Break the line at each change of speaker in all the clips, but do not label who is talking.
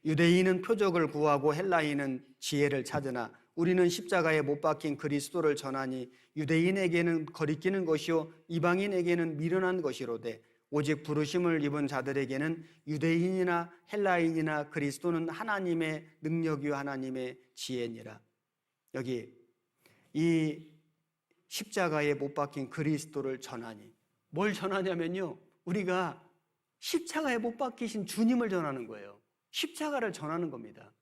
유대인은 표적을 구하고 헬라인은 지혜를 찾으나 우리는 십자가에 못 박힌 그리스도를 전하니 유대인에게는 거리끼는 것이요 이방인에게는 미련한 것이로되 오직 부르심을 입은 자들에게는 유대인이나 헬라인이나 그리스도는 하나님의 능력이요 하나님의 지혜니라. 여기 이 십자가에 못 박힌 그리스도를 전하니, 뭘 전하냐면요, 우리가 십자가에 못 박히신 주님을 전하는 거예요. 십자가를 전하는 겁니다.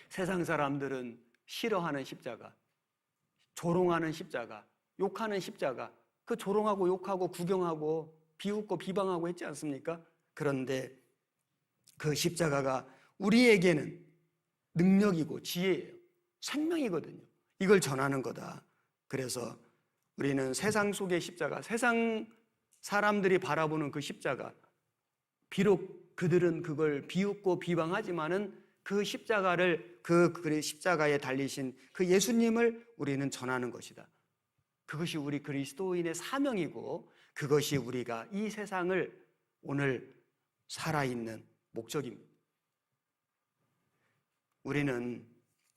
세상 사람들은 싫어하는 십자가, 조롱하는 십자가, 욕하는 십자가, 그 조롱하고 욕하고 구경하고 비웃고 비방하고 했지 않습니까? 그런데 그 십자가가 우리에게는 능력이고 지혜예요. 생명이거든요. 이걸 전하는 거다. 그래서 우리는 세상 속의 십자가, 세상 사람들이 바라보는 그 십자가, 비록 그들은 그걸 비웃고 비방하지만은 그 십자가를, 그 십자가에 달리신 그 예수님을 우리는 전하는 것이다. 그것이 우리 그리스도인의 사명이고 그것이 우리가 이 세상을 오늘 살아있는 목적입니다. 우리는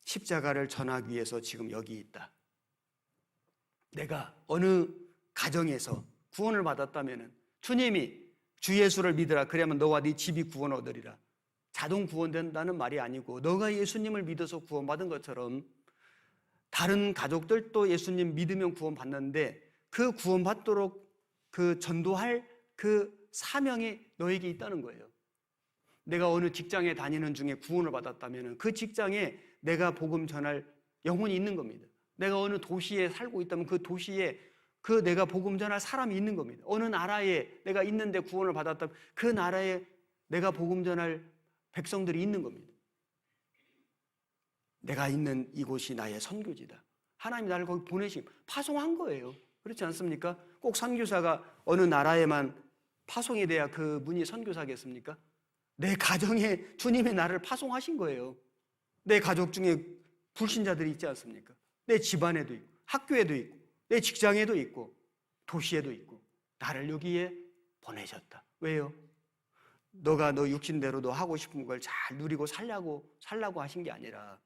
십자가를 전하기 위해서 지금 여기 있다. 내가 어느 가정에서 구원을 받았다면 주님이 주 예수를 믿으라 그러면 너와 네 집이 구원 얻으리라. 자동 구원된다는 말이 아니고 너가 예수님을 믿어서 구원받은 것처럼 다른 가족들도 예수님 믿으면 구원받는데 그 구원받도록 그 전도할 그 사명이 너에게 있다는 거예요. 내가 어느 직장에 다니는 중에 구원을 받았다면 그 직장에 내가 복음 전할 영혼이 있는 겁니다. 내가 어느 도시에 살고 있다면 그 도시에 그 내가 복음 전할 사람이 있는 겁니다. 어느 나라에 내가 있는데 구원을 받았다면 그 나라에 내가 복음 전할 백성들이 있는 겁니다. 내가 있는 이곳이 나의 선교지다. 하나님이 나를 거기 보내심, 파송한 거예요. 그렇지 않습니까? 꼭 선교사가 어느 나라에만 파송이 돼야 그 분이 선교사겠습니까? 내 가정에 주님의 나를 파송하신 거예요. 내 가족 중에 불신자들이 있지 않습니까? 내 집안에도 있고, 학교에도 있고, 내 직장에도 있고, 도시에도 있고, 나를 여기에 보내셨다. 왜요? 너가 너 육신대로 너 하고 싶은 걸 잘 누리고 살라고 하신 게 아니라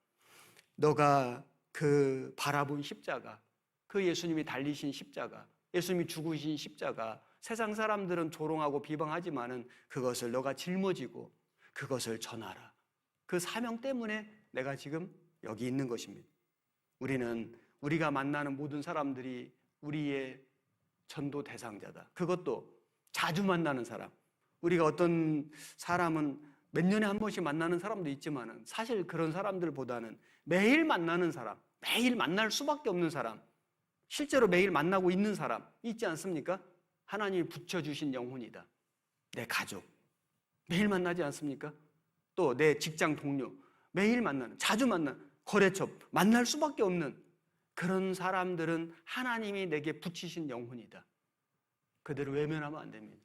너가 그 바라본 십자가, 그 예수님이 달리신 십자가, 예수님이 죽으신 십자가, 세상 사람들은 조롱하고 비방하지만은 그것을 너가 짊어지고 그것을 전하라. 그 사명 때문에 내가 지금 여기 있는 것입니다. 우리는 우리가 만나는 모든 사람들이 우리의 전도 대상자다. 그것도 자주 만나는 사람. 우리가 어떤 사람은 몇 년에 한 번씩 만나는 사람도 있지만은 사실 그런 사람들보다는 매일 만나는 사람, 매일 만날 수밖에 없는 사람, 실제로 매일 만나고 있는 사람 있지 않습니까? 하나님이 붙여주신 영혼이다. 내 가족, 매일 만나지 않습니까? 또 내 직장 동료, 매일 만나는, 자주 만나는, 거래처, 만날 수밖에 없는 그런 사람들은 하나님이 내게 붙이신 영혼이다. 그들을 외면하면 안 됩니다.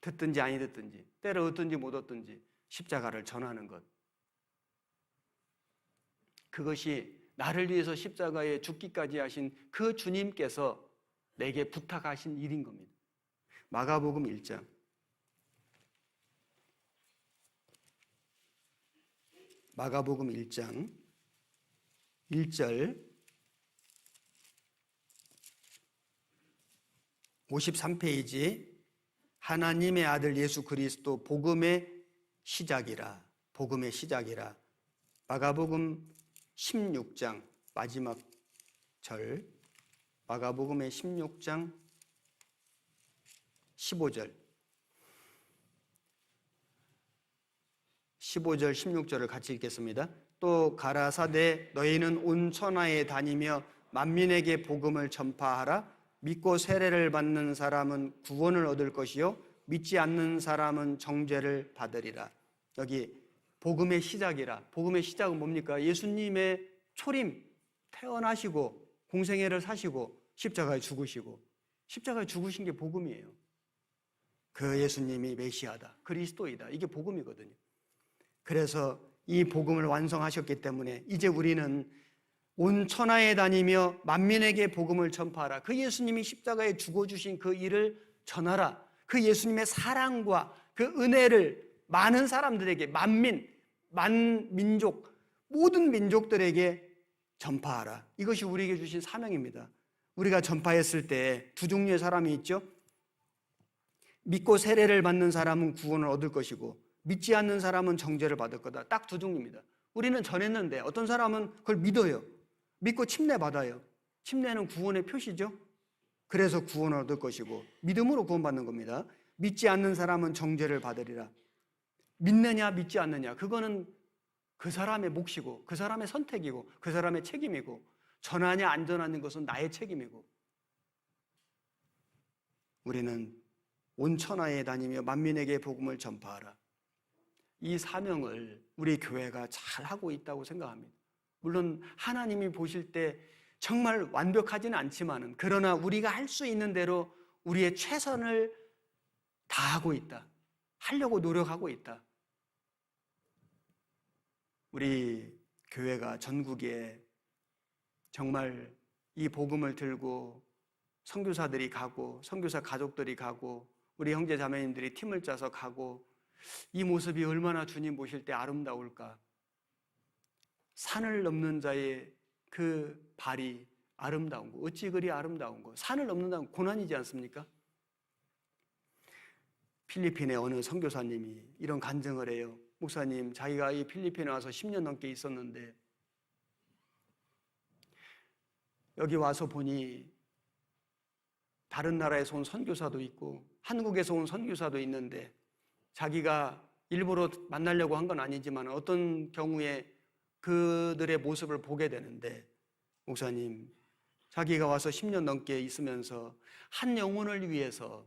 듣든지 아니 듣든지, 때려 얻든지 못 얻든지 십자가를 전하는 것. 그것이 나를 위해서 십자가에 죽기까지 하신 그 주님께서 내게 부탁하신 일인 겁니다. 마가복음 1장. 마가복음 1장 1절 53페이지 하나님의 아들 예수 그리스도 복음의 시작이라. 복음의 시작이라. 마가복음 16장 마지막 절. 마가복음의 16장 15절 16절을 같이 읽겠습니다. 또 가라사대 너희는 온 천하에 다니며 만민에게 복음을 전파하라. 믿고 세례를 받는 사람은 구원을 얻을 것이요 믿지 않는 사람은 정죄를 받으리라. 여기 복음의 시작이라. 복음의 시작은 뭡니까? 예수님의 초림, 태어나시고 공생애를 사시고 십자가에 죽으시고, 십자가에 죽으신 게 복음이에요. 그 예수님이 메시아다, 그리스도이다, 이게 복음이거든요. 그래서 이 복음을 완성하셨기 때문에 이제 우리는 온 천하에 다니며 만민에게 복음을 전파하라. 그 예수님이 십자가에 죽어주신 그 일을 전하라. 그 예수님의 사랑과 그 은혜를 많은 사람들에게, 만민족, 모든 민족들에게 전파하라. 이것이 우리에게 주신 사명입니다. 우리가 전파했을 때 두 종류의 사람이 있죠. 믿고 세례를 받는 사람은 구원을 얻을 것이고 믿지 않는 사람은 정죄를 받을 거다. 딱 두 종류입니다. 우리는 전했는데 어떤 사람은 그걸 믿어요. 믿고 침례 받아요. 침례는 구원의 표시죠. 그래서 구원을 얻을 것이고 믿음으로 구원받는 겁니다. 믿지 않는 사람은 정죄를 받으리라. 믿느냐 믿지 않느냐, 그거는 그 사람의 몫이고 그 사람의 선택이고 그 사람의 책임이고, 전하냐 안 전하는 것은 나의 책임이고, 우리는 온 천하에 다니며 만민에게 복음을 전파하라. 이 사명을 우리 교회가 잘 하고 있다고 생각합니다. 물론 하나님이 보실 때 정말 완벽하지는 않지만은, 그러나 우리가 할 수 있는 대로 우리의 최선을 다하고 있다. 하려고 노력하고 있다. 우리 교회가 전국에 정말 이 복음을 들고 선교사들이 가고 선교사 가족들이 가고 우리 형제 자매님들이 팀을 짜서 가고, 이 모습이 얼마나 주님 보실 때 아름다울까. 산을 넘는 자의 그 발이 아름다운 거, 어찌 그리 아름다운 거. 산을 넘는다는 고난이지 않습니까? 필리핀의 어느 선교사님이 이런 간증을 해요. 목사님, 자기가 이 필리핀에 와서 10년 넘게 있었는데 여기 와서 보니 다른 나라에서 온 선교사도 있고 한국에서 온 선교사도 있는데, 자기가 일부러 만나려고 한 건 아니지만 어떤 경우에 그들의 모습을 보게 되는데, 목사님, 자기가 와서 10년 넘게 있으면서 한 영혼을 위해서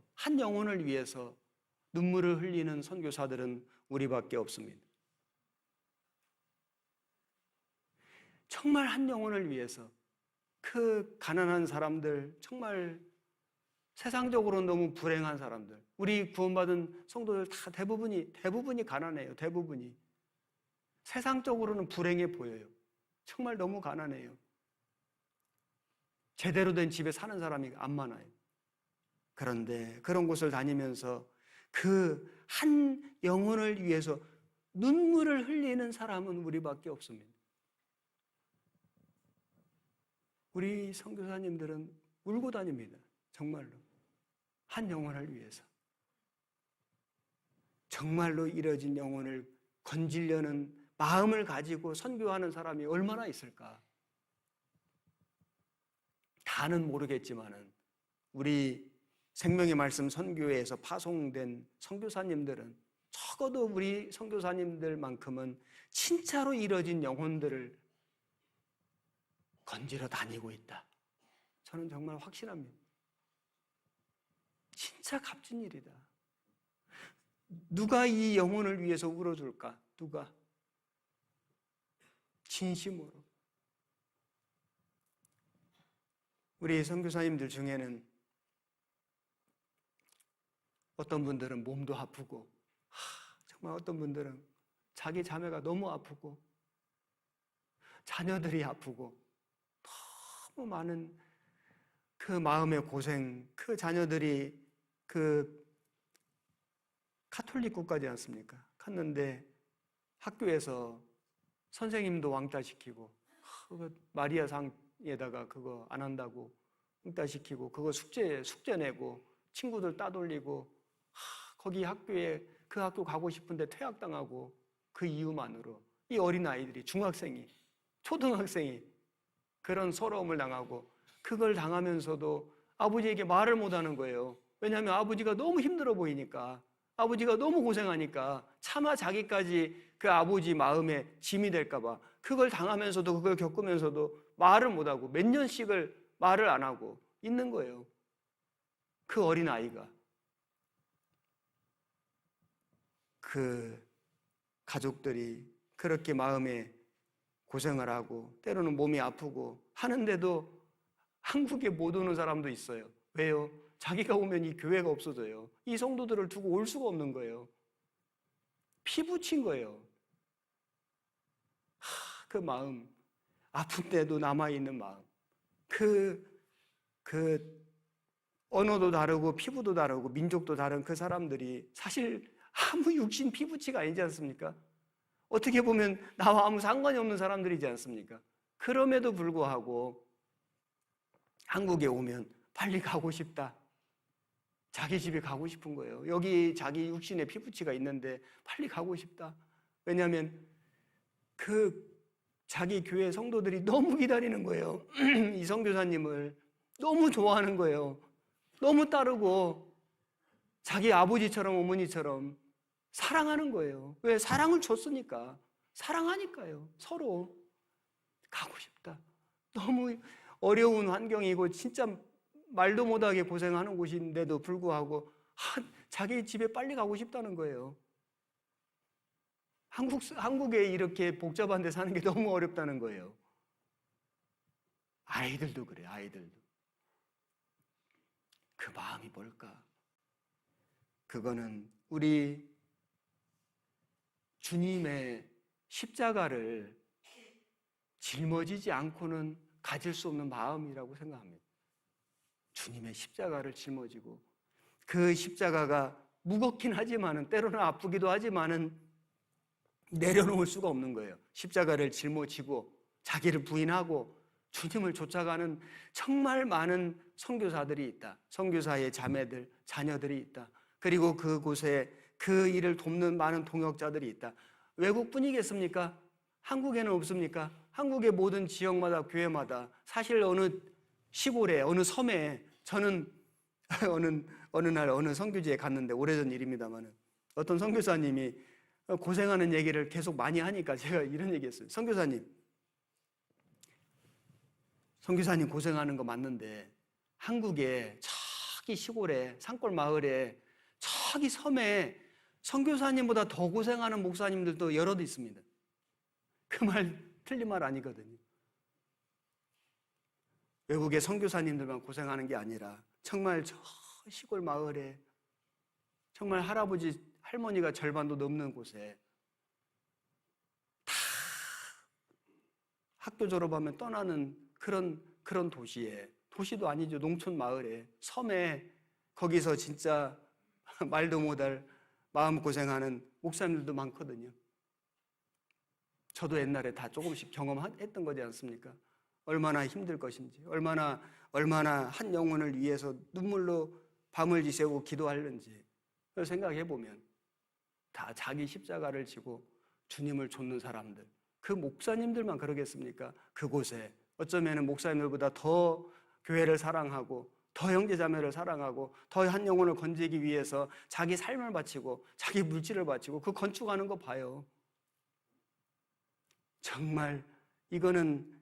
눈물을 흘리는 선교사들은 우리밖에 없습니다. 정말 한 영혼을 위해서, 그 가난한 사람들, 정말 세상적으로는 너무 불행한 사람들, 우리 구원받은 성도들 다 대부분이 가난해요. 대부분이 세상적으로는 불행해 보여요. 정말 너무 가난해요. 제대로 된 집에 사는 사람이 안 많아요. 그런데 그런 곳을 다니면서 그 한 영혼을 위해서 눈물을 흘리는 사람은 우리밖에 없습니다. 우리 선교사님들은 울고 다닙니다. 정말로 한 영혼을 위해서, 정말로 잃어진 영혼을 건지려는 마음을 가지고 선교하는 사람이 얼마나 있을까. 다는 모르겠지만은 우리 생명의 말씀 선교회에서 파송된 선교사님들은 적어도 우리 선교사님들만큼은 진짜로 잃어진 영혼들을 건지러 다니고 있다. 저는 정말 확신합니다. 진짜 값진 일이다. 누가 이 영혼을 위해서 울어줄까? 누가? 진심으로. 우리 선교사님들 중에는 어떤 분들은 몸도 아프고, 정말 어떤 분들은 자기 자매가 너무 아프고, 자녀들이 아프고, 너무 많은 그 마음의 고생, 그 자녀들이 그 카톨릭 국가지 않습니까? 갔는데 학교에서 선생님도 왕따시키고, 마리아 상에다가 그거 안 한다고 왕따시키고, 그거 숙제 내고 친구들 따돌리고, 거기 학교에 그 학교 가고 싶은데 퇴학당하고, 그 이유만으로 이 어린 아이들이, 중학생이, 초등학생이 그런 서러움을 당하고, 그걸 당하면서도 아버지에게 말을 못하는 거예요. 왜냐하면 아버지가 너무 힘들어 보이니까, 아버지가 너무 고생하니까 차마 자기까지 그 아버지 마음에 짐이 될까 봐 그걸 당하면서도, 그걸 겪으면서도 말을 못하고 몇 년씩을 말을 안 하고 있는 거예요. 그 어린 아이가. 그 가족들이 그렇게 마음에 고생을 하고 때로는 몸이 아프고 하는데도 한국에 못 오는 사람도 있어요. 왜요? 자기가 오면 이 교회가 없어져요. 이 성도들을 두고 올 수가 없는 거예요. 피 붙인 거예요. 그 마음, 아픈데도 남아있는 마음. 언어도 다르고 피부도 다르고 민족도 다른 그 사람들이 사실 아무 육신 피부치가 아니지 않습니까? 어떻게 보면 나와 아무 상관이 없는 사람들이지 않습니까? 그럼에도 불구하고 한국에 오면 빨리 가고 싶다. 자기 집에 가고 싶은 거예요. 여기 자기 육신에 피부치가 있는데 빨리 가고 싶다. 왜냐하면 그 자기 교회 성도들이 너무 기다리는 거예요. 이 선교사님을 너무 좋아하는 거예요. 너무 따르고 자기 아버지처럼 어머니처럼 사랑하는 거예요. 왜? 사랑을 줬으니까. 사랑하니까요. 서로 가고 싶다. 너무 어려운 환경이고 진짜 말도 못하게 고생하는 곳인데도 불구하고 자기 집에 빨리 가고 싶다는 거예요. 한국에 이렇게 복잡한 데 사는 게 너무 어렵다는 거예요. 아이들도 그래요. 아이들도. 그 마음이 뭘까? 그거는 우리 주님의 십자가를 짊어지지 않고는 가질 수 없는 마음이라고 생각합니다. 주님의 십자가를 짊어지고 그 십자가가 무겁긴 하지만은 때로는 아프기도 하지만은 내려놓을 수가 없는 거예요. 십자가를 짊어지고 자기를 부인하고 주님을 쫓아가는 정말 많은 선교사들이 있다. 선교사의 자매들, 자녀들이 있다. 그리고 그곳에 그 일을 돕는 많은 동역자들이 있다. 외국뿐이겠습니까? 한국에는 없습니까? 한국의 모든 지역마다 교회마다 사실 어느 시골에 어느 섬에 저는 어느 날 어느 선교지에 갔는데 오래전 일입니다만은 어떤 선교사님이 고생하는 얘기를 계속 많이 하니까 제가 이런 얘기했어요. 선교사님 고생하는 거 맞는데 한국에 저기 시골에 산골 마을에 저기 섬에 선교사님보다 더 고생하는 목사님들도 여럿 있습니다. 그 말 틀린 말 아니거든요. 외국의 선교사님들만 고생하는 게 아니라 정말 저 시골 마을에 정말 할아버지 할머니가 절반도 넘는 곳에 다 학교 졸업하면 떠나는 그런 도시에, 도시도 아니죠, 농촌 마을에, 섬에, 거기서 진짜 말도 못할 마음고생하는 목사님들도 많거든요. 저도 옛날에 다 조금씩 경험했던 거지 않습니까? 얼마나 힘들 것인지, 얼마나 한 영혼을 위해서 눈물로 밤을 지새우고 기도하는지 생각해 보면 다 자기 십자가를 지고 주님을 좇는 사람들, 그 목사님들만 그러겠습니까? 그곳에 어쩌면 목사님들보다 더 교회를 사랑하고 더 형제자매를 사랑하고 더 한 영혼을 건지기 위해서 자기 삶을 바치고 자기 물질을 바치고 그 건축하는 거 봐요. 정말 이거는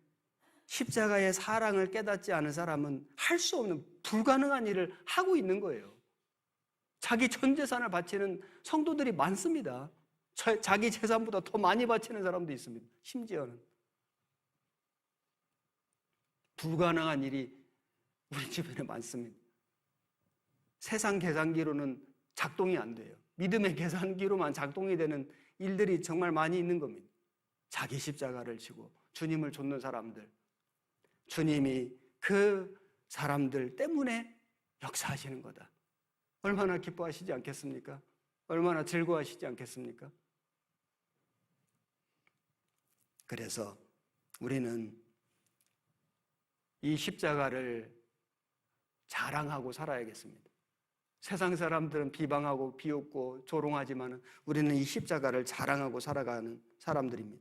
십자가의 사랑을 깨닫지 않은 사람은 할 수 없는 불가능한 일을 하고 있는 거예요. 자기 전 재산을 바치는 성도들이 많습니다. 자기 재산보다 더 많이 바치는 사람도 있습니다. 심지어는 불가능한 일이 우리 주변에 많습니다. 세상 계산기로는 작동이 안 돼요. 믿음의 계산기로만 작동이 되는 일들이 정말 많이 있는 겁니다. 자기 십자가를 지고 주님을 좇는 사람들, 주님이 그 사람들 때문에 역사하시는 거다. 얼마나 기뻐하시지 않겠습니까? 얼마나 즐거워하시지 않겠습니까? 그래서 우리는 이 십자가를 자랑하고 살아야겠습니다. 세상 사람들은 비방하고 비웃고 조롱하지만 우리는 이 십자가를 자랑하고 살아가는 사람들입니다.